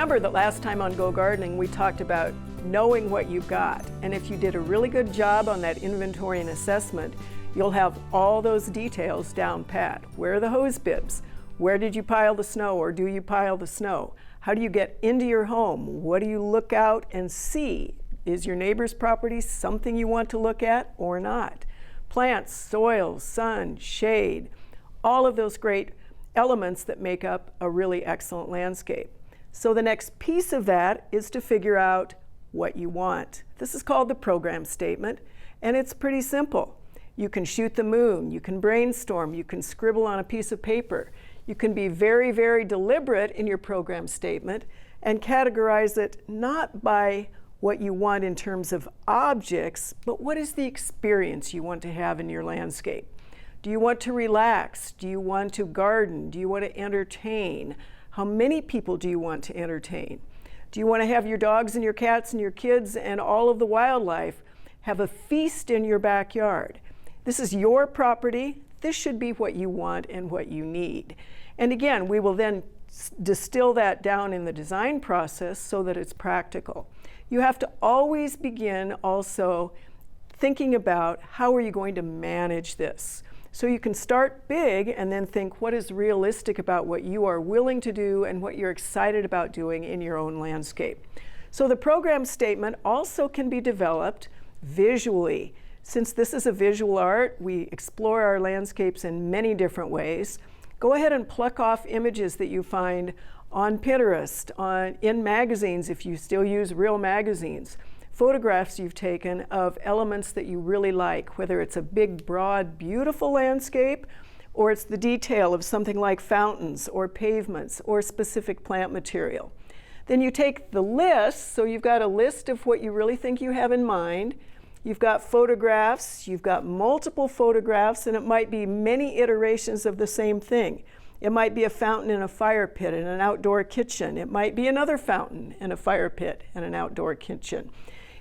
remember that last time on Go Gardening, we talked about knowing what you've got. And if you did a really good job on that inventory and assessment, you'll have all those details down pat. Where are the hose bibs? Where did you pile the snow, or do you pile the snow? How do you get into your home? What do you look out and see? Is your neighbor's property something you want to look at or not? Plants, soil, sun, shade, all of those great elements that make up a really excellent landscape. So the next piece of that is to figure out what you want. This is called the program statement, and it's pretty simple. You can shoot the moon, you can brainstorm, you can scribble on a piece of paper. You can be very, very deliberate in your program statement and categorize it not by what you want in terms of objects, but what is the experience you want to have in your landscape. Do you want to relax? Do you want to garden? Do you want to entertain? How many people do you want to entertain? Do you want to have your dogs and your cats and your kids and all of the wildlife have a feast in your backyard? This is your property. This should be what you want and what you need. And again, we will then distill that down in the design process so that it's practical. You have to always begin also thinking about how are you going to manage this. So you can start big and then think what is realistic about what you are willing to do and what you're excited about doing in your own landscape. So the program statement also can be developed visually. Since this is a visual art, we explore our landscapes in many different ways. Go ahead and pluck off images that you find on Pinterest, in magazines if you still use real magazines, photographs you've taken of elements that you really like, whether it's a big, broad, beautiful landscape, or it's the detail of something like fountains or pavements or specific plant material. Then you take the list, so you've got a list of what you really think you have in mind. You've got photographs, you've got multiple photographs, and it might be many iterations of the same thing. It might be a fountain in a fire pit and an outdoor kitchen. It might be another fountain in a fire pit and an outdoor kitchen.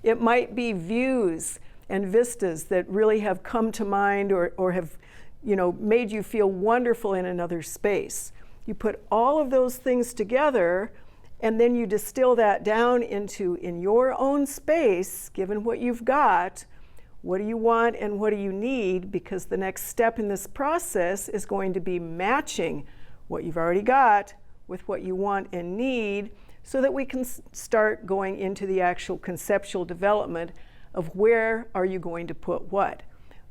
It might be views and vistas that really have come to mind or have, made you feel wonderful in another space. You put all of those things together, and then you distill that down into, in your own space, given what you've got, what do you want and what do you need? Because the next step in this process is going to be matching what you've already got with what you want and need, so that we can start going into the actual conceptual development of where are you going to put what.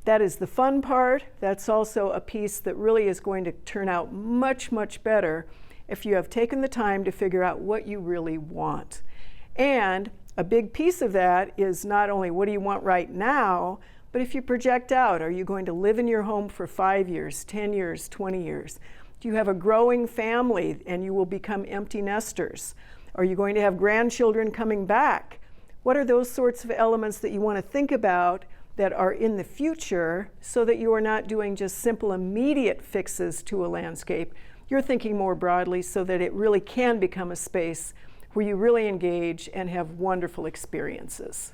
That is the fun part. That's also a piece that really is going to turn out much, much better if you have taken the time to figure out what you really want. And a big piece of that is not only what do you want right now, but if you project out, are you going to live in your home for 5 years, 10 years, 20 years? Do you have a growing family and you will become empty nesters? Are you going to have grandchildren coming back? What are those sorts of elements that you want to think about that are in the future, so that you are not doing just simple immediate fixes to a landscape? You're thinking more broadly so that it really can become a space where you really engage and have wonderful experiences.